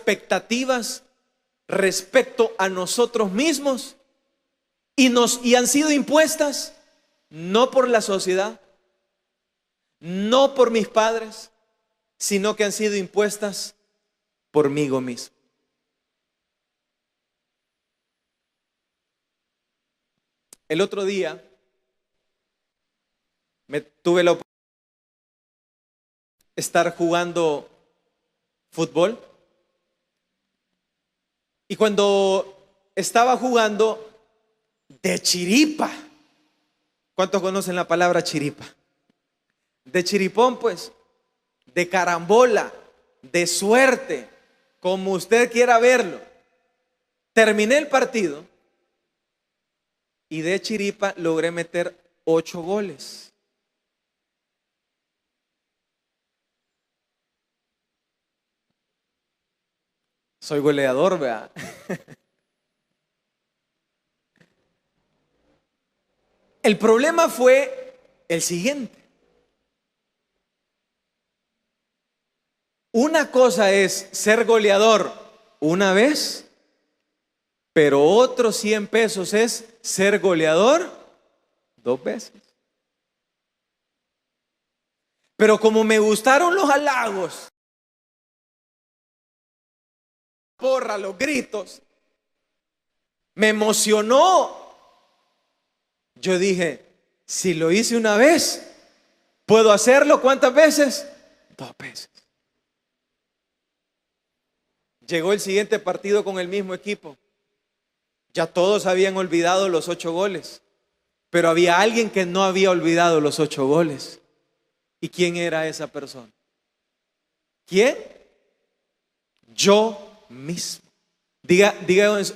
expectativas respecto a nosotros mismos y han sido impuestas no por la sociedad, no por mis padres, sino que han sido impuestas por mí mismo. El otro día tuve la oportunidad de estar jugando fútbol, y cuando estaba jugando de chiripa, ¿cuántos conocen la palabra chiripa? De chiripón, pues, de carambola, de suerte, como usted quiera verlo. Terminé el partido y de chiripa logré meter 8 goles. Soy goleador, ¿verdad? El problema fue el siguiente. Una cosa es ser goleador una vez, pero otros 100 pesos es ser goleador 2 veces. Pero como me gustaron los halagos, porra, los gritos, me emocionó. Yo dije, si lo hice una vez, ¿puedo hacerlo cuántas veces? 2 veces. Llegó el siguiente partido con el mismo equipo. Ya todos habían olvidado los 8 goles, pero había alguien que no había olvidado los 8 goles. ¿Y quién era esa persona? ¿Quién? Yo mismo. Diga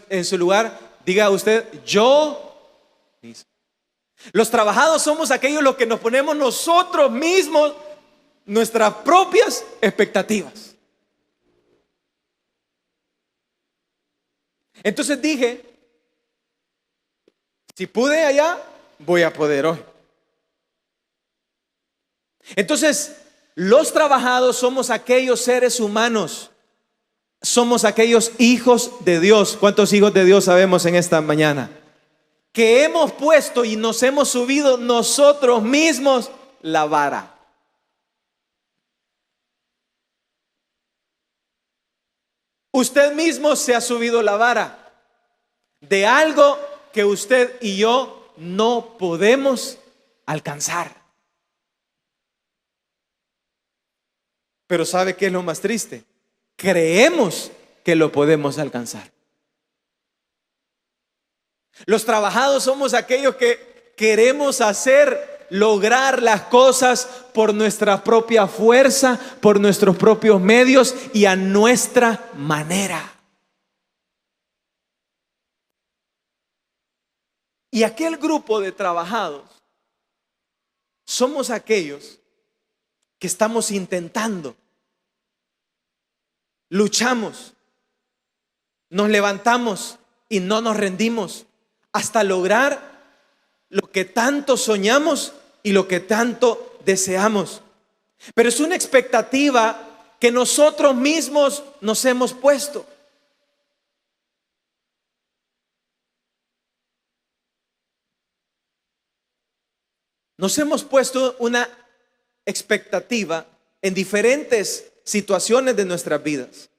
en su lugar, diga usted, yo mismo. Los trabajados somos aquellos los que nos ponemos nosotros mismos nuestras propias expectativas. Entonces dije, si pude allá, voy a poder hoy. Entonces, los trabajados somos aquellos seres humanos, somos aquellos hijos de Dios. ¿Cuántos hijos de Dios sabemos en esta mañana? Que hemos puesto y nos hemos subido nosotros mismos la vara. Usted mismo se ha subido la vara de algo que usted y yo no podemos alcanzar. Pero ¿sabe qué es lo más triste? Creemos que lo podemos alcanzar. Los trabajados somos aquellos que queremos lograr las cosas por nuestra propia fuerza, por nuestros propios medios y a nuestra manera. Y aquel grupo de trabajados somos aquellos que estamos intentando, luchamos, nos levantamos y no nos rendimos hasta lograr lo que tanto soñamos y lo que tanto deseamos. Pero es una expectativa que nosotros mismos nos hemos puesto. Nos hemos puesto una expectativa en diferentes situaciones de nuestras vidas.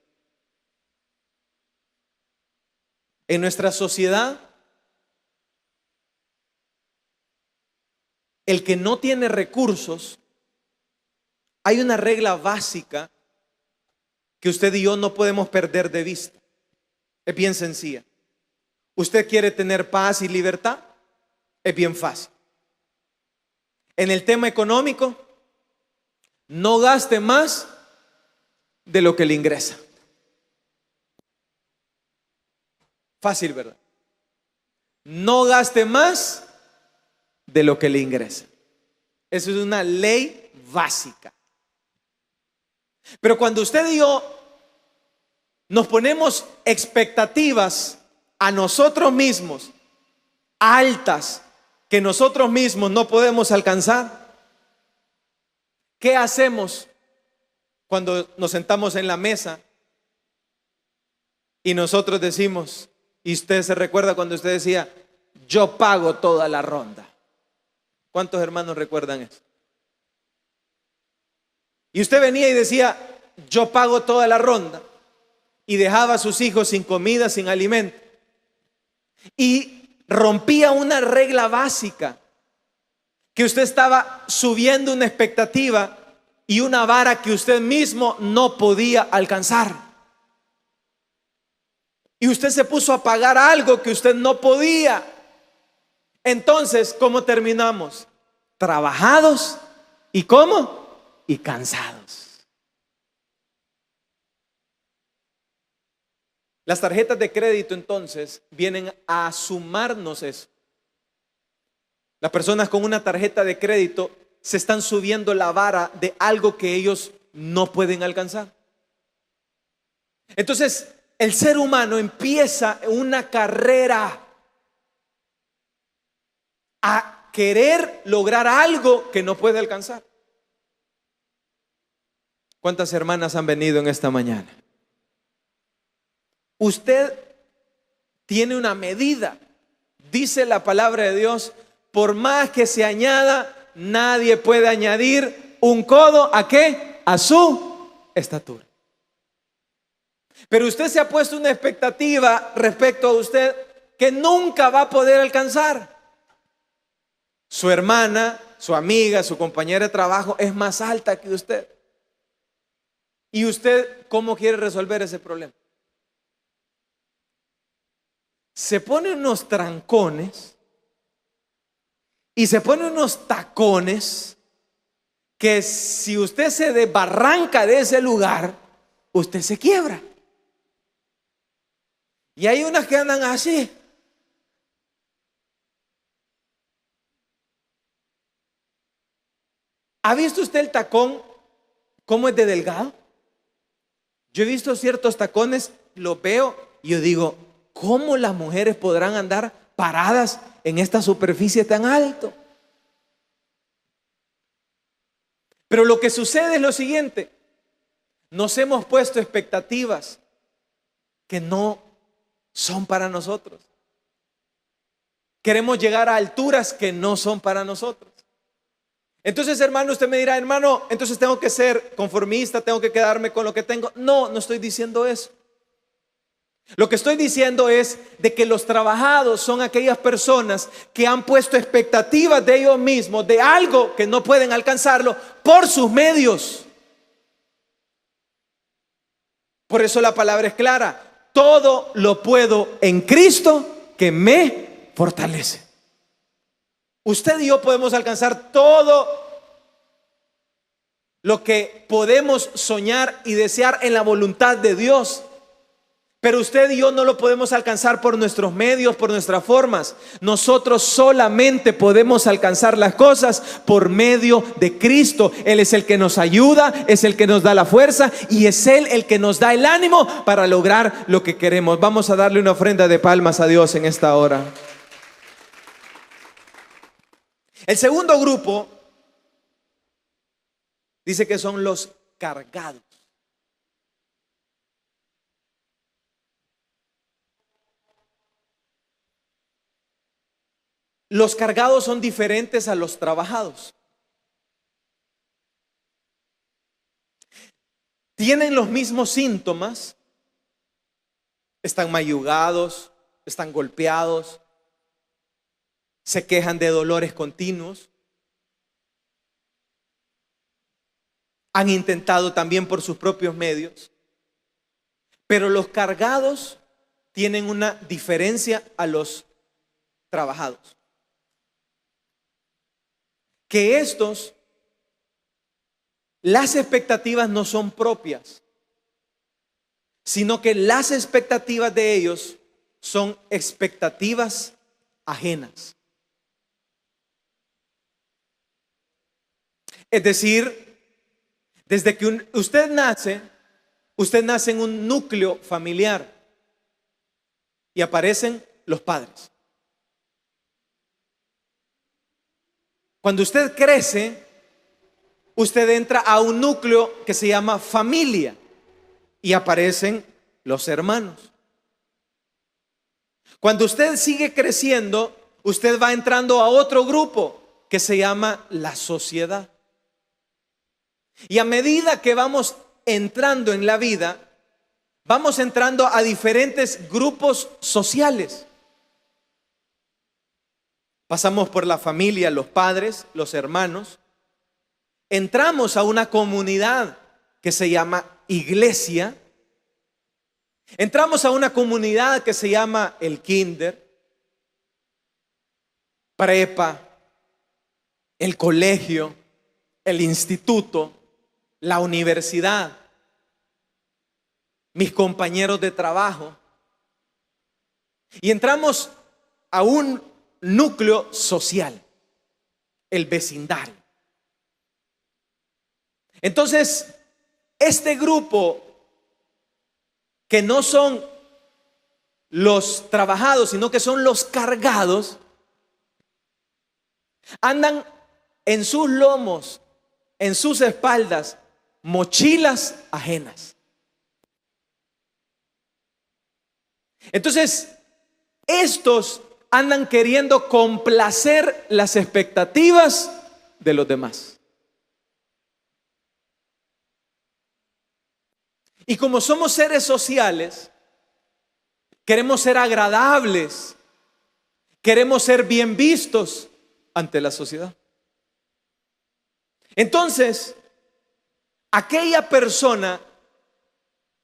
En nuestra sociedad, el que no tiene recursos, hay una regla básica que usted y yo no podemos perder de vista. Es bien sencilla. ¿Usted quiere tener paz y libertad? Es bien fácil. En el tema económico, no gaste más de lo que le ingresa. Fácil, ¿verdad? No gaste más de lo que le ingresa. Eso es una ley básica. Pero cuando usted y yo nos ponemos expectativas a nosotros mismos altas que nosotros mismos no podemos alcanzar, ¿qué hacemos cuando nos sentamos en la mesa Y nosotros decimos, y usted se recuerda cuando usted decía, yo pago toda la ronda. ¿Cuántos hermanos recuerdan eso? Y usted venía y decía, yo pago toda la ronda. Y dejaba a sus hijos sin comida, sin alimento. Y rompía una regla básica, que usted estaba subiendo una expectativa y una vara que usted mismo no podía alcanzar. Y usted se puso a pagar algo que usted no podía. Entonces, ¿cómo terminamos? Trabajados. ¿Y cómo? Y cansados. Las tarjetas de crédito entonces vienen a sumarnos eso. Las personas con una tarjeta de crédito se están subiendo la vara de algo que ellos no pueden alcanzar. Entonces, el ser humano empieza una carrera a querer lograr algo que no puede alcanzar. ¿Cuántas hermanas han venido en esta mañana? Usted tiene una medida, dice la palabra de Dios, por más que se añada, nadie puede añadir un codo ¿a qué? A su estatura. Pero usted se ha puesto una expectativa respecto a usted que nunca va a poder alcanzar. Su hermana, su amiga, su compañera de trabajo es más alta que usted. ¿Y usted cómo quiere resolver ese problema? Se pone unos trancones y se pone unos tacones que si usted se desbarranca de ese lugar, usted se quiebra. Y hay unas que andan así. ¿Ha visto usted el tacón cómo es de delgado? Yo he visto ciertos tacones, los veo y yo digo, ¿cómo las mujeres podrán andar paradas en esta superficie tan alto? Pero lo que sucede es lo siguiente: nos hemos puesto expectativas que no son para nosotros. Queremos llegar a alturas que no son para nosotros. Entonces, hermano, usted me dirá, hermano, entonces tengo que ser conformista, tengo que quedarme con lo que tengo. No, no estoy diciendo eso. Lo que estoy diciendo es de que los trabajados son aquellas personas que han puesto expectativas de ellos mismos, de algo que no pueden alcanzarlo por sus medios. Por eso la palabra es clara: todo lo puedo en Cristo que me fortalece. Usted y yo podemos alcanzar todo lo que podemos soñar y desear en la voluntad de Dios. Pero usted y yo no lo podemos alcanzar por nuestros medios, por nuestras formas. Nosotros solamente podemos alcanzar las cosas por medio de Cristo. Él es el que nos ayuda, es el que nos da la fuerza y es Él el que nos da el ánimo para lograr lo que queremos. Vamos a darle una ofrenda de palmas a Dios en esta hora. El segundo grupo dice que son los cargados. Los cargados son diferentes a los trabajados. Tienen los mismos síntomas. Están mayugados, están golpeados, se quejan de dolores continuos. Han intentado también por sus propios medios. Pero los cargados tienen una diferencia a los trabajados. Que estos, las expectativas no son propias, sino que las expectativas de ellos son expectativas ajenas. Es decir, desde que usted nace en un núcleo familiar y aparecen los padres. Cuando usted crece, usted entra a un núcleo que se llama familia y aparecen los hermanos. Cuando usted sigue creciendo, usted va entrando a otro grupo que se llama la sociedad. Y a medida que vamos entrando en la vida, vamos entrando a diferentes grupos sociales. Pasamos por la familia, los padres, los hermanos. Entramos a una comunidad que se llama iglesia. Entramos a una comunidad que se llama el kinder, prepa, el colegio, el instituto, la universidad, mis compañeros de trabajo. Y entramos a un núcleo social, el vecindario. Entonces, este grupo, que no son los trabajados, sino que son los cargados, andan en sus lomos, en sus espaldas, mochilas ajenas. Entonces, estos andan queriendo complacer las expectativas de los demás. Y como somos seres sociales, queremos ser agradables, queremos ser bien vistos ante la sociedad. Entonces, aquella persona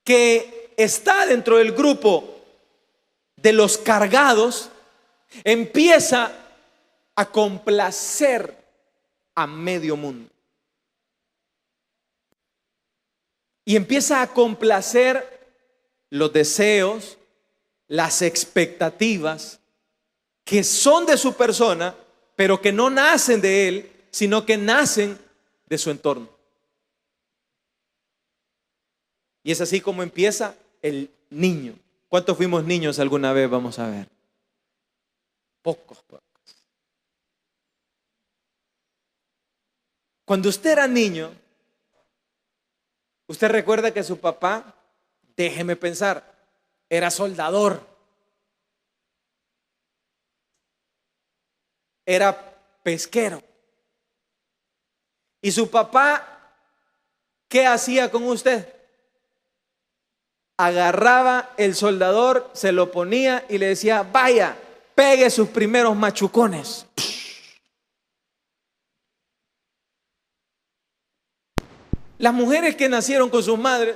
que está dentro del grupo de los cargados empieza a complacer a medio mundo. Y empieza a complacer los deseos, las expectativas que son de su persona, pero que no nacen de él, sino que nacen de su entorno. Y es así como empieza el niño. ¿Cuántos fuimos niños alguna vez? Vamos a ver. Pocos. Cuando usted era niño, usted recuerda que su papá, déjeme pensar, era soldador, era pesquero. ¿Y su papá qué hacía con usted? Agarraba el soldador, se lo ponía y le decía, vaya, pegue sus primeros machucones. Las mujeres que nacieron con sus madres,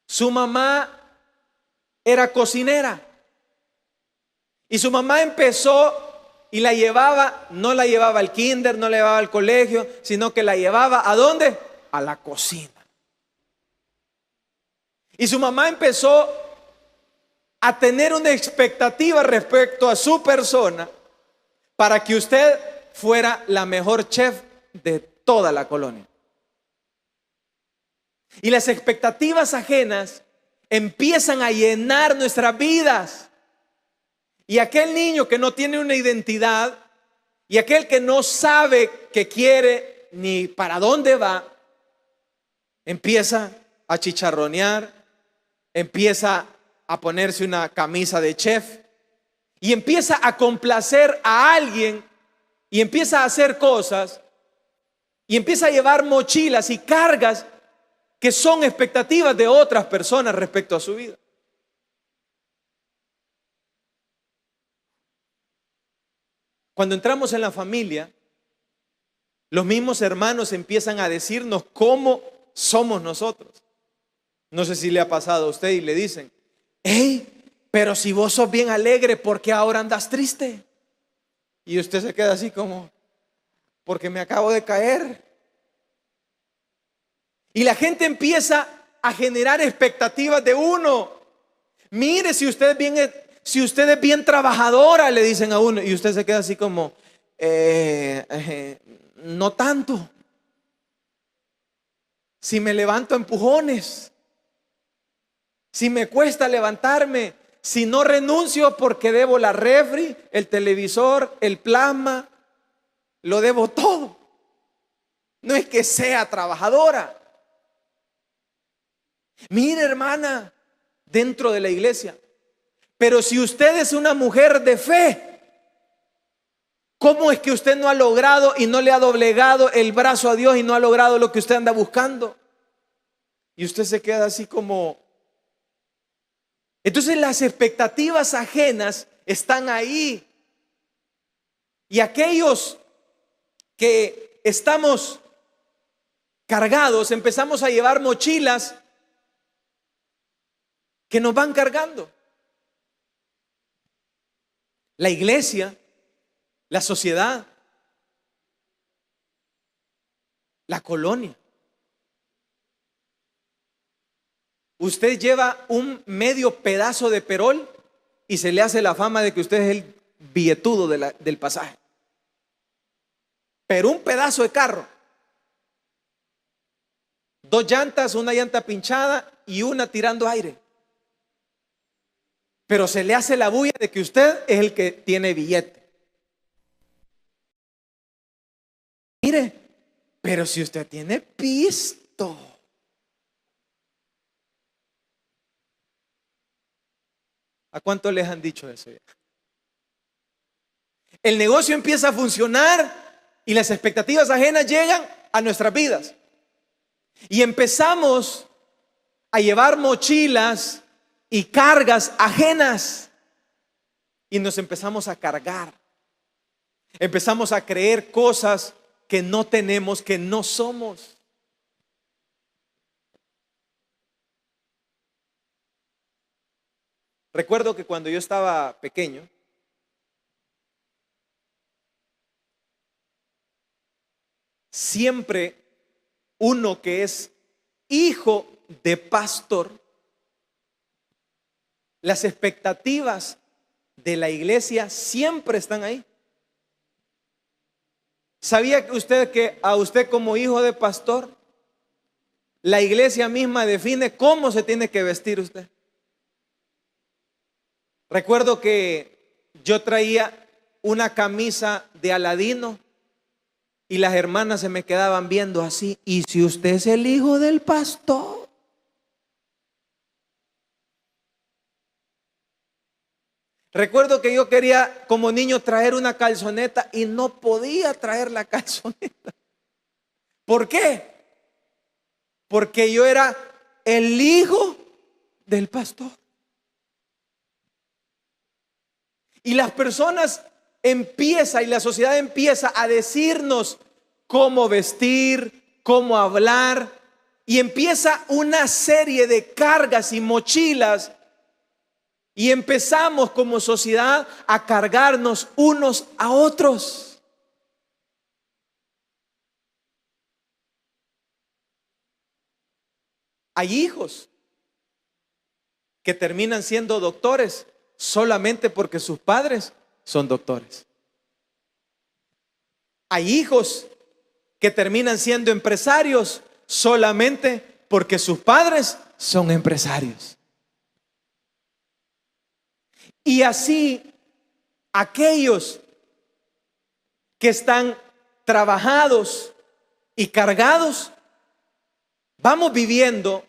su mamá era cocinera. Y su mamá empezó y la llevaba, no la llevaba al kinder, no la llevaba al colegio, sino que la llevaba ¿a dónde? A la cocina. Y su mamá empezó a tener una expectativa respecto a su persona para que usted fuera la mejor chef de toda la colonia. Y las expectativas ajenas empiezan a llenar nuestras vidas. Y aquel niño que no tiene una identidad y aquel que no sabe qué quiere ni para dónde va, empieza a chicharronear, empieza a ponerse una camisa de chef y empieza a complacer a alguien y empieza a hacer cosas y empieza a llevar mochilas y cargas que son expectativas de otras personas respecto a su vida. Cuando entramos en la familia, los mismos hermanos empiezan a decirnos cómo somos nosotros. No sé si le ha pasado a usted y le dicen, hey, pero si vos sos bien alegre, ¿por qué ahora andas triste? Y usted se queda así como, porque me acabo de caer. Y la gente empieza a generar expectativas de uno. Mire, si usted es bien trabajadora, le dicen a uno, y usted se queda así como, no tanto. Si me levanto a empujones, si me cuesta levantarme, si no renuncio porque debo la refri, el televisor, el plasma, lo debo todo. No es que sea trabajadora. Mire, hermana, dentro de la iglesia, Pero si usted es una mujer de fe, ¿cómo es que usted no ha logrado y no le ha doblegado el brazo a Dios y no ha logrado lo que usted anda buscando? Y usted se queda así como... Entonces las expectativas ajenas están ahí. Y aquellos que estamos cargados, empezamos a llevar mochilas que nos van cargando. La iglesia, la sociedad, la colonia. Usted lleva un medio pedazo de perol y se le hace la fama de que usted es el billetudo del pasaje. Pero un pedazo de carro, 2 llantas, una llanta pinchada y una tirando aire. Pero se le hace la bulla de que usted es el que tiene billete. Mire, pero si usted tiene pisto. ¿A cuánto les han dicho eso ya? El negocio empieza a funcionar y las expectativas ajenas llegan a nuestras vidas. Y empezamos a llevar mochilas y cargas ajenas. Y nos empezamos a cargar. Empezamos a creer cosas que no tenemos, que no somos. Recuerdo que cuando yo estaba pequeño, siempre uno que es hijo de pastor, las expectativas de la iglesia siempre están ahí. ¿Sabía usted que a usted como hijo de pastor, la iglesia misma define cómo se tiene que vestir usted? Recuerdo que yo traía una camisa de Aladino y las hermanas se me quedaban viendo así. ¿Y si usted es el hijo del pastor? Recuerdo que yo quería como niño traer una calzoneta y no podía traer la calzoneta. ¿Por qué? Porque yo era el hijo del pastor. Y las personas y la sociedad empieza a decirnos cómo vestir, cómo hablar, y empieza una serie de cargas y mochilas, y empezamos como sociedad a cargarnos unos a otros. Hay hijos que terminan siendo doctores solamente porque sus padres son doctores. Hay hijos que terminan siendo empresarios solamente porque sus padres son empresarios. Y así, aquellos que están trabajados y cargados, vamos viviendo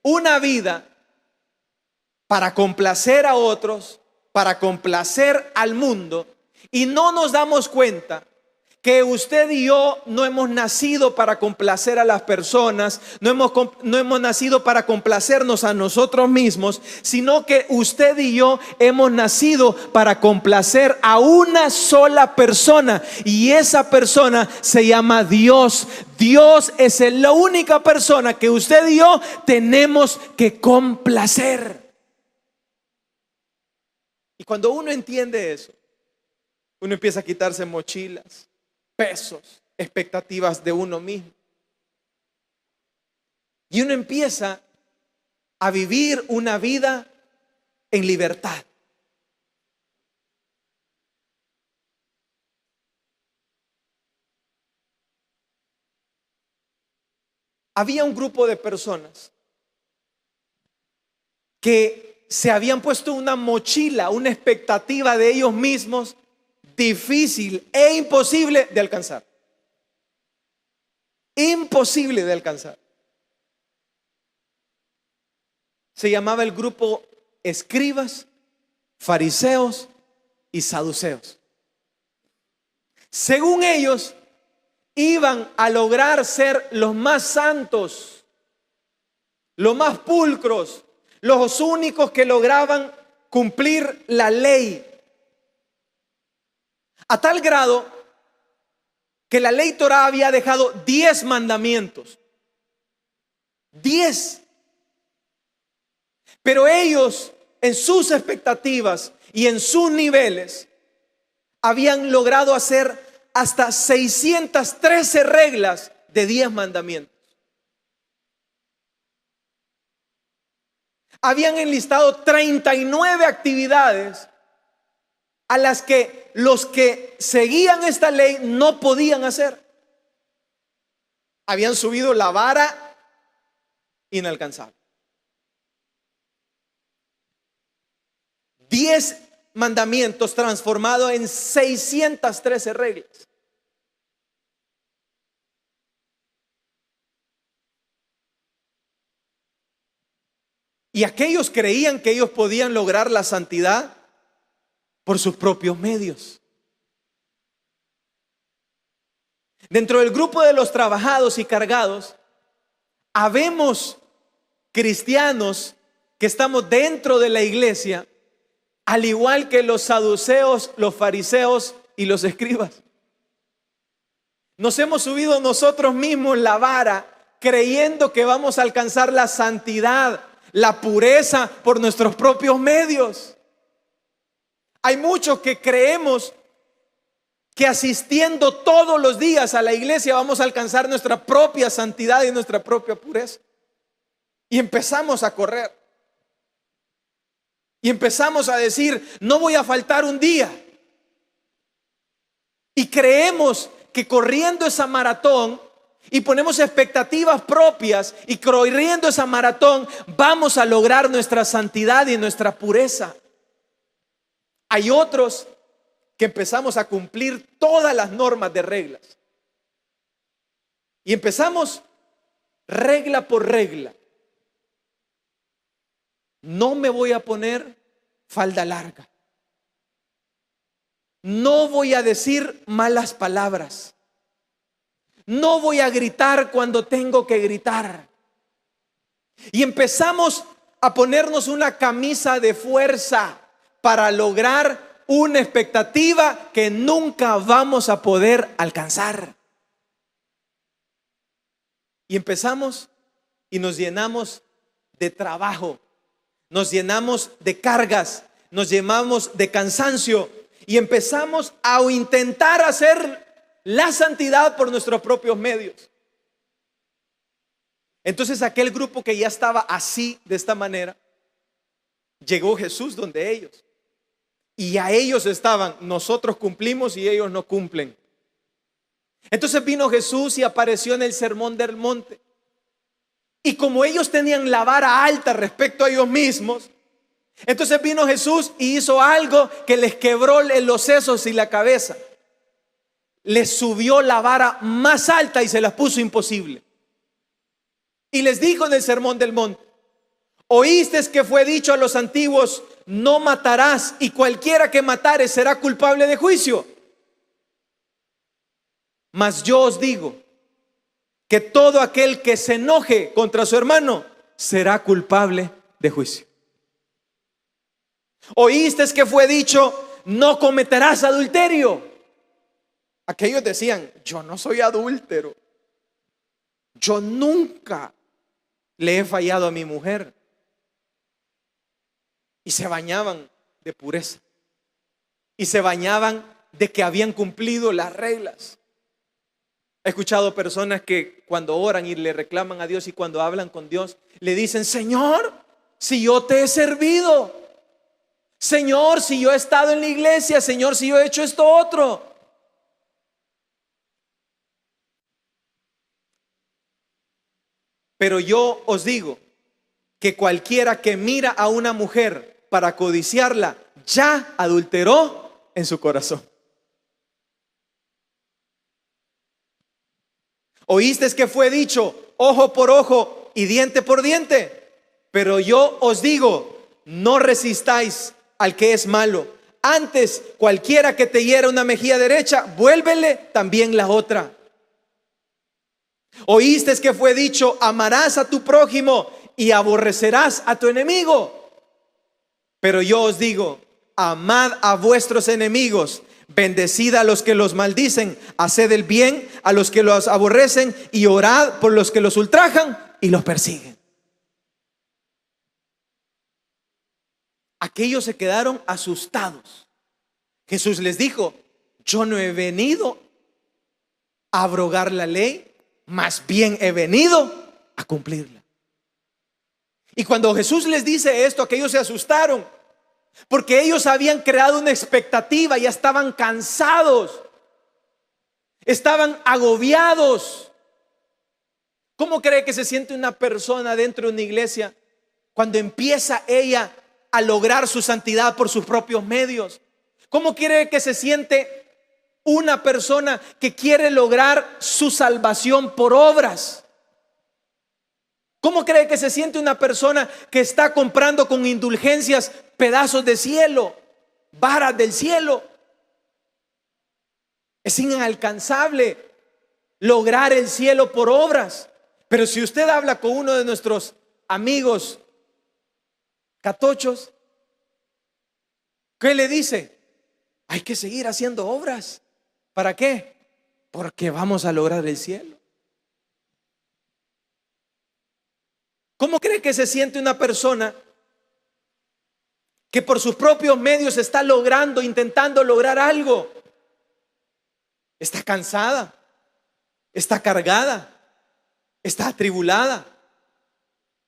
una vida para complacer a otros, para complacer al mundo, y no nos damos cuenta que usted y yo no hemos nacido para complacer a las personas, no hemos nacido para complacernos a nosotros mismos, sino que usted y yo hemos nacido para complacer a una sola persona, y esa persona se llama Dios. Dios es la única persona que usted y yo tenemos que complacer. Y cuando uno entiende eso, uno empieza a quitarse mochilas, pesos, expectativas de uno mismo. Y uno empieza a vivir una vida en libertad. Había un grupo de personas que se habían puesto una mochila, una expectativa de ellos mismos difícil e imposible de alcanzar. Imposible de alcanzar. Se llamaba el grupo escribas fariseos y saduceos. Según ellos, iban a lograr ser los más santos, los más pulcros, los únicos que lograban cumplir la ley. A tal grado que la ley Torá había dejado 10 mandamientos. 10. Pero ellos, en sus expectativas y en sus niveles, habían logrado hacer hasta 613 reglas de 10 mandamientos. Habían enlistado 39 actividades a las que los que seguían esta ley no podían hacer. Habían subido la vara inalcanzable. 10 mandamientos transformados en 613 reglas. Y aquellos creían que ellos podían lograr la santidad por sus propios medios. Dentro del grupo de los trabajados y cargados, habemos cristianos que estamos dentro de la iglesia, al igual que los saduceos, los fariseos y los escribas. Nos hemos subido nosotros mismos la vara, creyendo que vamos a alcanzar la santidad, la pureza por nuestros propios medios. Hay muchos que creemos que asistiendo todos los días a la iglesia vamos a alcanzar nuestra propia santidad y nuestra propia pureza. Y empezamos a correr. Y empezamos a decir, no voy a faltar un día. Y creemos que corriendo esa maratón y ponemos expectativas propias y corriendo esa maratón vamos a lograr nuestra santidad y nuestra pureza. Hay otros que empezamos a cumplir todas las normas de reglas. Y empezamos regla por regla. No me voy a poner falda larga. No voy a decir malas palabras. No voy a gritar cuando tengo que gritar. Y empezamos a ponernos una camisa de fuerza para lograr una expectativa que nunca vamos a poder alcanzar. Y empezamos y nos llenamos de trabajo, nos llenamos de cargas, nos llenamos de cansancio y empezamos a intentar hacer la santidad por nuestros propios medios. Entonces aquel grupo que ya estaba así, de esta manera, llegó Jesús donde ellos. Y a ellos estaban, nosotros cumplimos y ellos no cumplen. Entonces vino Jesús y apareció en el sermón del monte. Y como ellos tenían la vara alta respecto a ellos mismos, entonces vino Jesús y hizo algo que les quebró los sesos y la cabeza. Les subió la vara más alta y se las puso imposible. Y les dijo en el sermón del monte: oísteis que fue dicho a los antiguos, no matarás, y cualquiera que matare será culpable de juicio. Mas yo os digo que todo aquel que se enoje contra su hermano será culpable de juicio. Oísteis que fue dicho, no cometerás adulterio. Aquellos decían, yo no soy adúltero. Yo nunca le he fallado a mi mujer. Y se bañaban de pureza. Y se bañaban de que habían cumplido las reglas. He escuchado personas que cuando oran y le reclaman a Dios y cuando hablan con Dios, le dicen, Señor, si yo te he servido. Señor, si yo he estado en la iglesia. Señor, si yo he hecho esto otro. Pero yo os digo que cualquiera que mira a una mujer para codiciarla, ya adulteró en su corazón. Oísteis que fue dicho, ojo por ojo y diente por diente. Pero yo os digo, no resistáis al que es malo. Antes, cualquiera que te hiera una mejilla derecha, vuélvele también la otra. Oíste que fue dicho: amarás a tu prójimo y aborrecerás a tu enemigo. Pero yo os digo: amad a vuestros enemigos, bendecid a los que los maldicen, haced el bien a los que los aborrecen y orad por los que los ultrajan y los persiguen. Aquellos se quedaron asustados. Jesús les dijo: yo no he venido a abrogar la ley, más bien he venido a cumplirla. Y cuando Jesús les dice esto, aquellos se asustaron, porque ellos habían creado una expectativa, ya estaban cansados, estaban agobiados. ¿Cómo cree que se siente una persona dentro de una iglesia cuando empieza ella a lograr su santidad por sus propios medios? ¿Cómo cree que se siente una persona que quiere lograr su salvación por obras? ¿Cómo cree que se siente una persona que está comprando con indulgencias pedazos de cielo, varas del cielo? Es inalcanzable lograr el cielo por obras. Pero si usted habla con uno de nuestros amigos catochos, ¿qué le dice? Hay que seguir haciendo obras. ¿Para qué? Porque vamos a lograr el cielo. ¿Cómo cree que se siente una persona que por sus propios medios está logrando, intentando lograr algo? Está cansada, está cargada, está atribulada,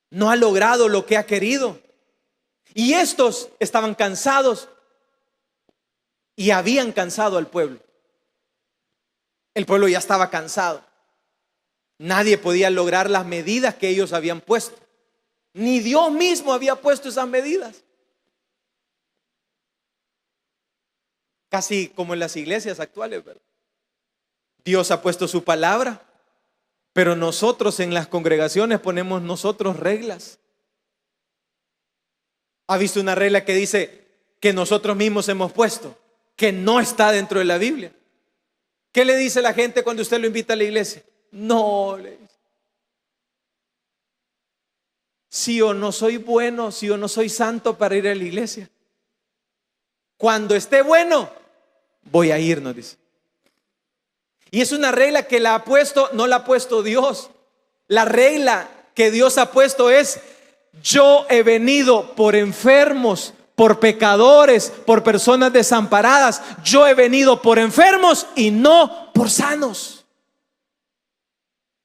no ha logrado lo que ha querido. Y estos estaban cansados y habían cansado al pueblo. El pueblo ya estaba cansado. Nadie podía lograr las medidas que ellos habían puesto. Ni Dios mismo había puesto esas medidas. Casi como en las iglesias actuales, ¿verdad? Dios ha puesto su palabra, pero nosotros en las congregaciones ponemos nosotros reglas. ¿Ha visto una regla que dice que nosotros mismos hemos puesto, que no está dentro de la Biblia? ¿Qué le dice la gente cuando usted lo invita a la iglesia? No, le dice: si yo no soy bueno, si yo no soy santo para ir a la iglesia. Cuando esté bueno, voy a ir, nos dice. Y es una regla que la ha puesto, no la ha puesto Dios. La regla que Dios ha puesto es: yo he venido por enfermos, por pecadores, por personas desamparadas. Yo he venido por enfermos y no por sanos.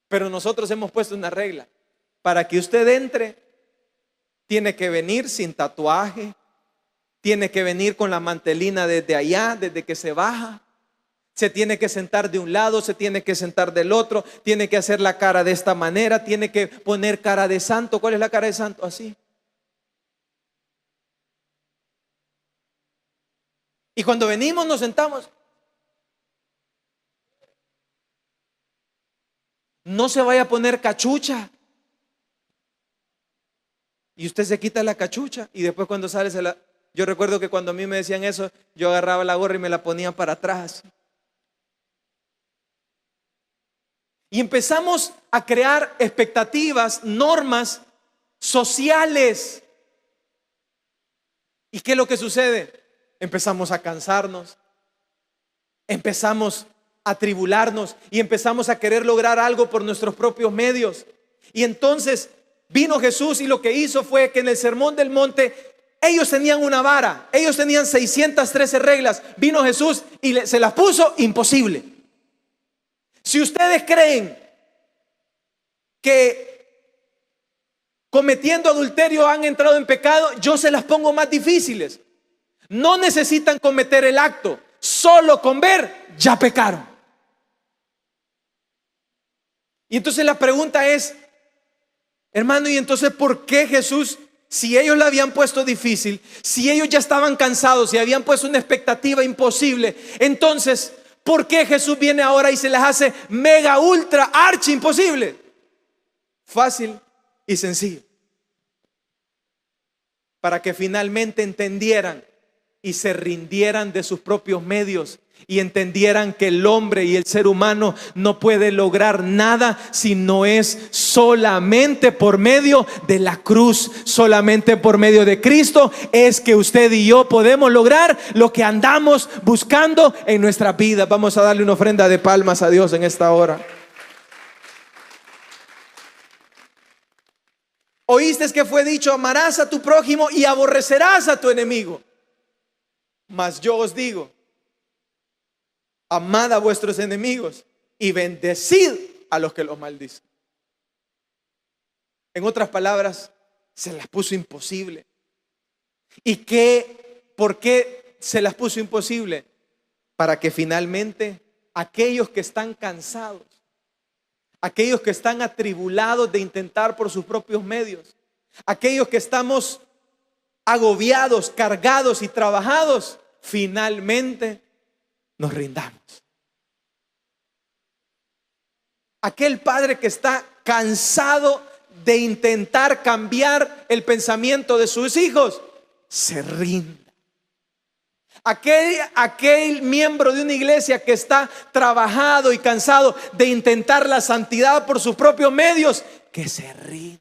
Pero nosotros hemos puesto una regla: para que usted entre, tiene que venir sin tatuaje, tiene que venir con la mantelina desde allá, desde que se baja. Se tiene que sentar de un lado, se tiene que sentar del otro, tiene que hacer la cara de esta manera, tiene que poner cara de santo. ¿Cuál es la cara de santo? Así. Y cuando venimos nos sentamos. No se vaya a poner cachucha. Y usted se quita la cachucha y después cuando sale Yo recuerdo que cuando a mí me decían eso, yo agarraba la gorra y me la ponía para atrás. Y empezamos a crear expectativas, normas sociales. ¿Y qué es lo que sucede? Empezamos a cansarnos, empezamos a atribularnos y empezamos a querer lograr algo por nuestros propios medios. Y entonces vino Jesús y lo que hizo fue que en el Sermón del Monte ellos tenían una vara, ellos tenían 613 reglas. Vino Jesús y se las puso imposible. Si ustedes creen que cometiendo adulterio han entrado en pecado, yo se las pongo más difíciles. No necesitan cometer el acto, solo con ver ya pecaron. Y entonces la pregunta es, hermano, ¿y entonces por qué Jesús, si ellos la habían puesto difícil, si ellos ya estaban cansados y habían puesto una expectativa imposible, entonces ¿por qué Jesús viene ahora y se las hace mega, ultra, archi imposible? Fácil y sencillo. Para que finalmente entendieran y se rindieran de sus propios medios y entendieran que el hombre y el ser humano no puede lograr nada si no es solamente por medio de la cruz, solamente por medio de Cristo es que usted y yo podemos lograr lo que andamos buscando en nuestra vida. Vamos a darle una ofrenda de palmas a Dios en esta hora. Oíste que fue dicho: amarás a tu prójimo y aborrecerás a tu enemigo. Mas yo os digo: amad a vuestros enemigos y bendecid a los que los maldicen. En otras palabras, se las puso imposible. ¿Y por qué se las puso imposible? Para que finalmente aquellos que están cansados, aquellos que están atribulados de intentar por sus propios medios, aquellos que estamos agobiados, cargados y trabajados, finalmente nos rindamos. Aquel padre que está cansado de intentar cambiar el pensamiento de sus hijos, se rinde. Aquel miembro de una iglesia que está trabajado y cansado de intentar la santidad por sus propios medios, que se rinde.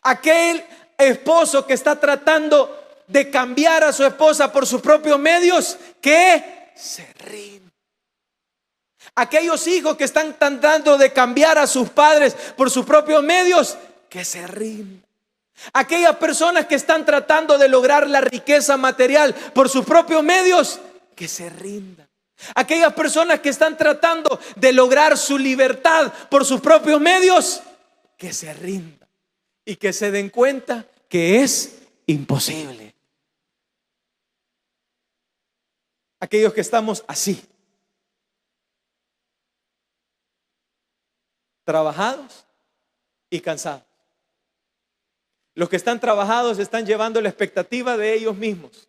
Aquel esposo que está tratando de cambiar a su esposa por sus propios medios, que se rinde. Aquellos hijos que están tratando de cambiar a sus padres por sus propios medios, que se rinden. Aquellas personas que están tratando de lograr la riqueza material por sus propios medios, que se rindan. Aquellas personas que están tratando de lograr su libertad por sus propios medios, que se rindan y que se den cuenta que es imposible. Aquellos que estamos así, trabajados y cansados. Los que están trabajados están llevando la expectativa de ellos mismos.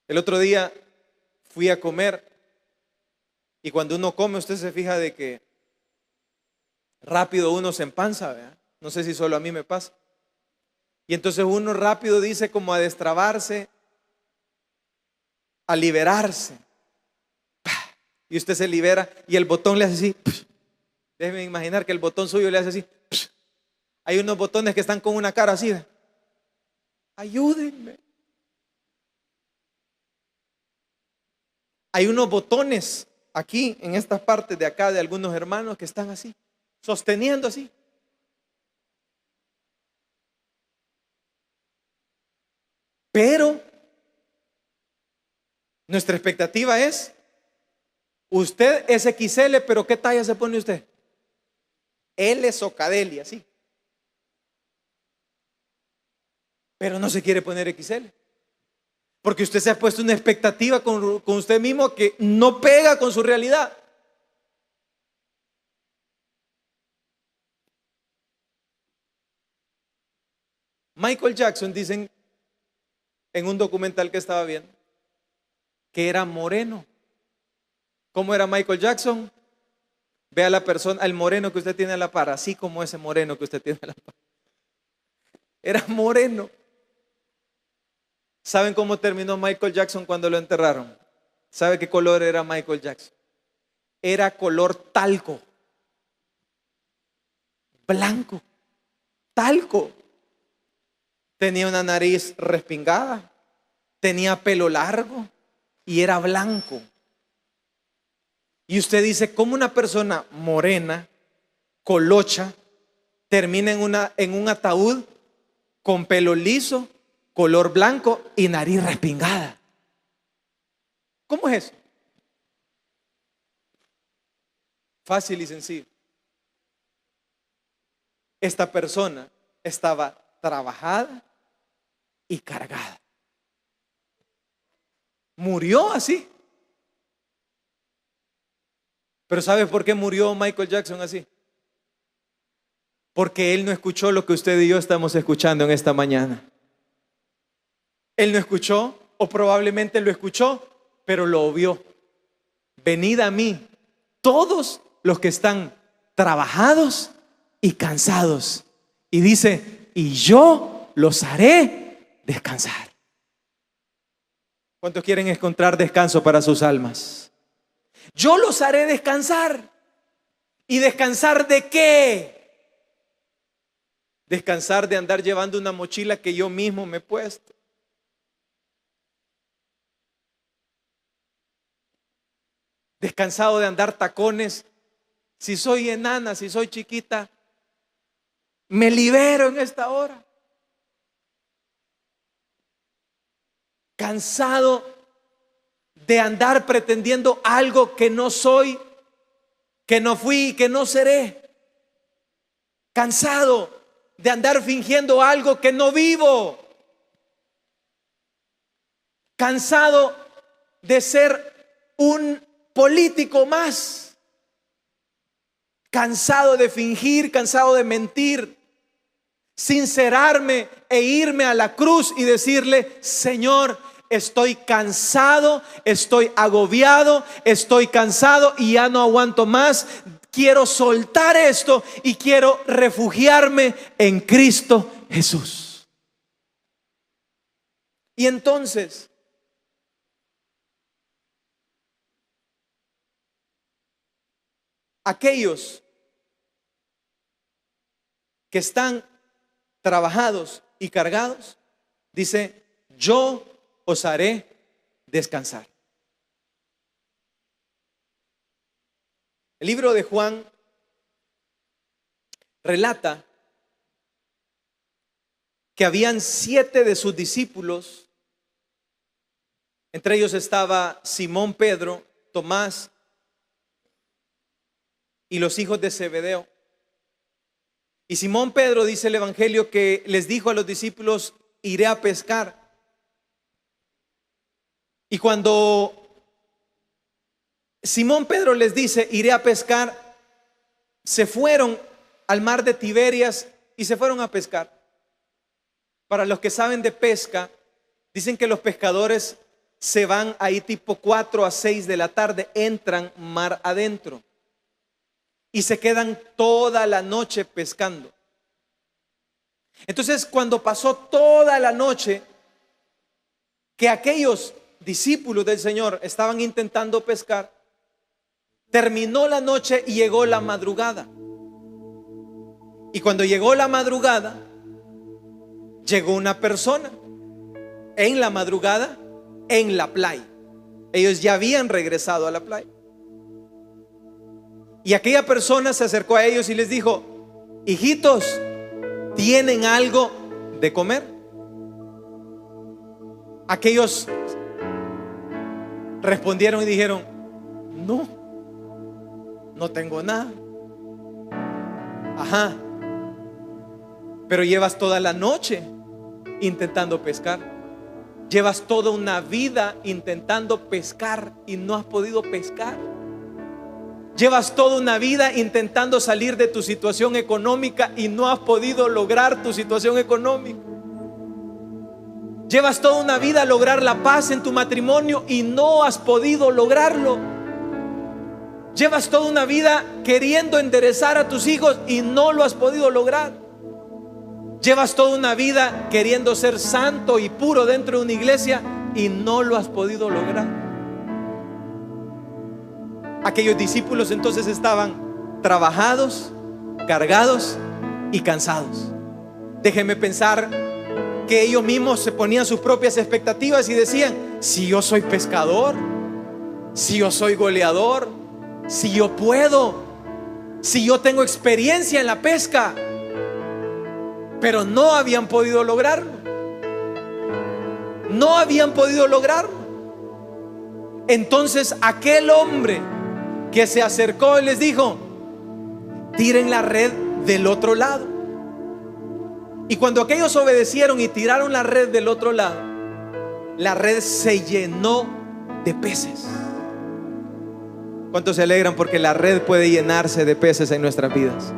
El otro día fui a comer y cuando uno come, usted se fija de que rápido uno se empanza, ¿verdad? No sé si solo a mí me pasa. Y entonces uno rápido dice como a destrabarse, a liberarse. Y usted se libera y el botón le hace así. Déjeme imaginar que el botón suyo le hace así. Hay unos botones que están con una cara así. Ayúdenme. Hay unos botones aquí, en estas partes de acá, de algunos hermanos que están así, sosteniendo así. Pero nuestra expectativa es: usted es XL, pero ¿qué talla se pone usted? L Socadelia, sí. Pero no se quiere poner XL. Porque usted se ha puesto una expectativa con usted mismo que no pega con su realidad. Michael Jackson, dicen en un documental que estaba viendo, que era moreno. ¿Cómo era Michael Jackson? Vea la persona, el moreno que usted tiene a la par, así como ese moreno que usted tiene a la par. Era moreno. ¿Saben cómo terminó Michael Jackson cuando lo enterraron? ¿Sabe qué color era Michael Jackson? Era color talco. Blanco. Talco. Tenía una nariz respingada. Tenía pelo largo. Y era blanco. Y usted dice, ¿cómo una persona morena, colocha, termina en un ataúd con pelo liso, color blanco y nariz respingada? ¿Cómo es eso? Fácil y sencillo. Esta persona estaba trabajada y cargada. Murió así. Pero ¿sabe por qué murió Michael Jackson así? Porque él no escuchó lo que usted y yo estamos escuchando en esta mañana. Él no escuchó, o probablemente lo escuchó, pero lo obvió. Venid a mí, todos los que están trabajados y cansados. Y dice, y yo los haré descansar. ¿Cuántos quieren encontrar descanso para sus almas? Yo los haré descansar. ¿Y descansar de qué? Descansar de andar llevando una mochila que yo mismo me he puesto. Descansado de andar tacones. Si soy enana, si soy chiquita, me libero en esta hora. Cansado de andar pretendiendo algo que no soy, que no fui y que no seré. Cansado de andar fingiendo algo que no vivo. Cansado de ser un político más. Cansado de fingir, cansado de mentir. Sincerarme e irme a la cruz y decirle: Señor, estoy cansado, estoy agobiado, estoy cansado y ya no aguanto más. Quiero soltar esto y quiero refugiarme en Cristo Jesús. Y entonces, aquellos que están trabajados y cargados, dice: yo os haré descansar. El libro de Juan relata que habían 7 de sus discípulos. Entre ellos estaba Simón Pedro, Tomás y los hijos de Zebedeo. Y Simón Pedro, dice el evangelio, que les dijo a los discípulos: iré a pescar. Y cuando Simón Pedro les dice: iré a pescar, se fueron al mar de Tiberias y se fueron a pescar. Para los que saben de pesca, dicen que los pescadores se van ahí tipo 4 a 6 de la tarde, entran mar adentro y se quedan toda la noche pescando. Entonces, cuando pasó toda la noche que aquellos discípulos del Señor estaban intentando pescar, terminó la noche y llegó la madrugada. Y cuando llegó la madrugada, llegó una persona en la madrugada en la playa. Ellos ya habían regresado a la playa. Y aquella persona se acercó a ellos y les dijo: hijitos, ¿tienen algo de comer? Aquellos respondieron y dijeron: no tengo nada. Ajá, pero llevas toda la noche intentando pescar. Llevas toda una vida intentando pescar y no has podido pescar. Llevas toda una vida intentando salir de tu situación económica y no has podido lograr tu situación económica. Llevas toda una vida a lograr la paz en tu matrimonio y no has podido lograrlo. Llevas toda una vida queriendo enderezar a tus hijos y no lo has podido lograr. Llevas toda una vida queriendo ser santo y puro dentro de una iglesia y no lo has podido lograr. Aquellos discípulos entonces estaban trabajados, cargados y cansados. Déjenme pensar que ellos mismos se ponían sus propias expectativas y decían: si yo soy pescador, si yo soy goleador, si yo puedo, si yo tengo experiencia en la pesca. Pero no habían podido lograrlo. No habían podido lograrlo. Entonces aquel hombre que se acercó y les dijo: tiren la red del otro lado. Y cuando aquellos obedecieron y tiraron la red del otro lado, la red se llenó de peces. ¿Cuántos se alegran porque la red puede llenarse de peces en nuestras vidas?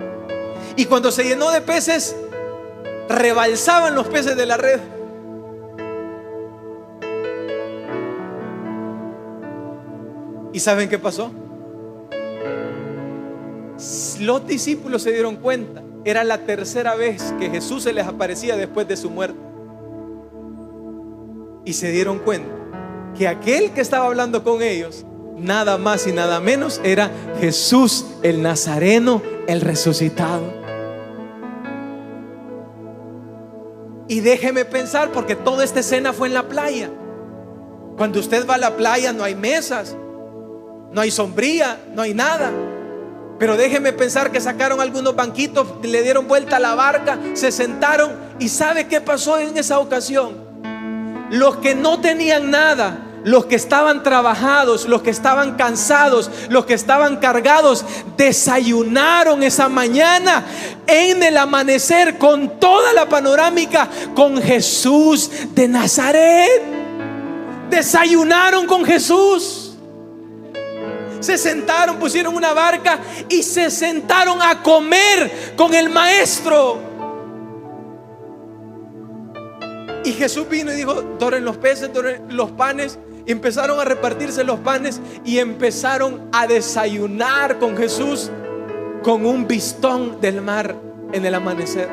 Y cuando se llenó de peces, rebalsaban los peces de la red. ¿Y saben qué pasó? Los discípulos se dieron cuenta. Era la tercera vez que Jesús se les aparecía después de su muerte. Y se dieron cuenta que aquel que estaba hablando con ellos, nada más y nada menos, era Jesús el Nazareno, el resucitado. Y déjeme pensar, porque toda esta escena fue en la playa. Cuando usted va a la playa no hay mesas, no hay sombría, no hay nada. Pero déjeme pensar que sacaron algunos banquitos, le dieron vuelta a la barca, se sentaron. ¿Y sabe qué pasó en esa ocasión? Los que no tenían nada, los que estaban trabajados, los que estaban cansados, los que estaban cargados, desayunaron esa mañana en el amanecer con toda la panorámica con Jesús de Nazaret. Desayunaron con Jesús. Se sentaron, pusieron una barca y se sentaron a comer con el maestro. Y Jesús vino y dijo: doren los peces, doren los panes. Y empezaron a repartirse los panes y empezaron a desayunar con Jesús con un vistón del mar en el amanecer.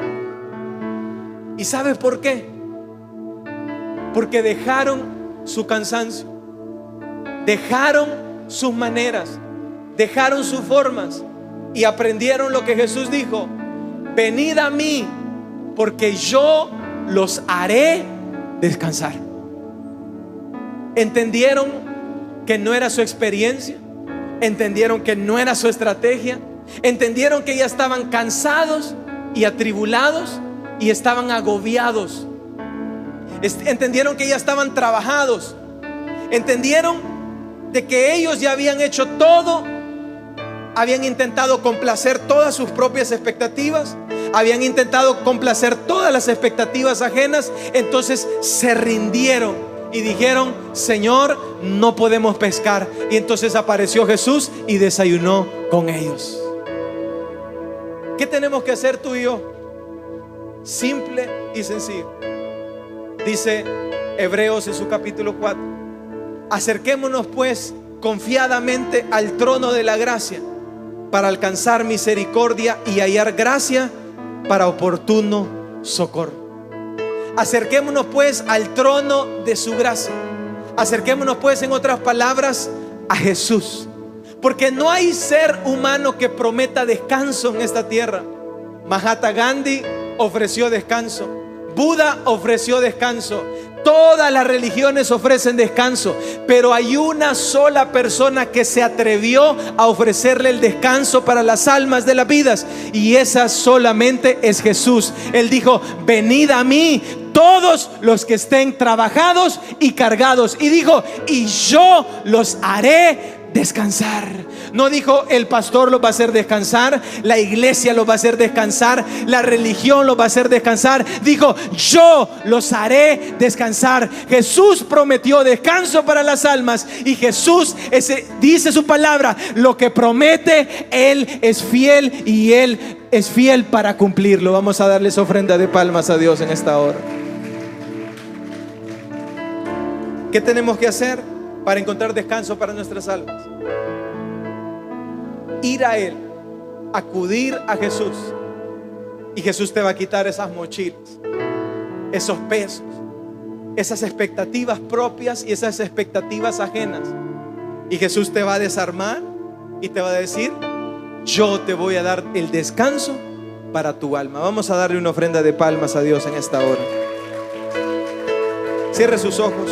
¿Y sabe por qué? Porque dejaron su cansancio, dejaron sus maneras, dejaron sus formas y aprendieron lo que Jesús dijo: venid a mí, porque yo los haré descansar. Entendieron que no era su experiencia, entendieron que no era su estrategia, entendieron que ya estaban cansados y atribulados y estaban agobiados, entendieron que ya estaban trabajados, entendieron de que ellos ya habían hecho todo, habían intentado complacer todas sus propias expectativas, habían intentado complacer todas las expectativas ajenas. Entonces se rindieron y dijeron: Señor, no podemos pescar. Y entonces apareció Jesús y desayunó con ellos. ¿Qué tenemos que hacer tú y yo? Simple y sencillo. Dice Hebreos en su capítulo 4: acerquémonos pues confiadamente al trono de la gracia, para alcanzar misericordia y hallar gracia para oportuno socorro. Acerquémonos pues al trono de su gracia. Acerquémonos pues, en otras palabras, a Jesús. Porque no hay ser humano que prometa descanso en esta tierra. Mahatma Gandhi ofreció descanso, Buda ofreció descanso, todas las religiones ofrecen descanso, pero hay una sola persona que se atrevió a ofrecerle el descanso para las almas de las vidas, y esa solamente es Jesús. Él dijo: venid a mí todos los que estén trabajados y cargados, y dijo: y yo los haré descansar. No dijo: el pastor los va a hacer descansar, la iglesia los va a hacer descansar, la religión los va a hacer descansar. Dijo: yo los haré descansar. Jesús prometió descanso para las almas, y Jesús dice su palabra: lo que promete, Él es fiel, y Él es fiel para cumplirlo. Vamos a darles ofrenda de palmas a Dios en esta hora. ¿Qué tenemos que hacer para encontrar descanso para nuestras almas? Ir a Él, acudir a Jesús, y Jesús te va a quitar esas mochilas, esos pesos, esas expectativas propias y esas expectativas ajenas. Y Jesús te va a desarmar y te va a decir: yo te voy a dar el descanso para tu alma. Vamos a darle una ofrenda de palmas a Dios en esta hora. Cierre sus ojos.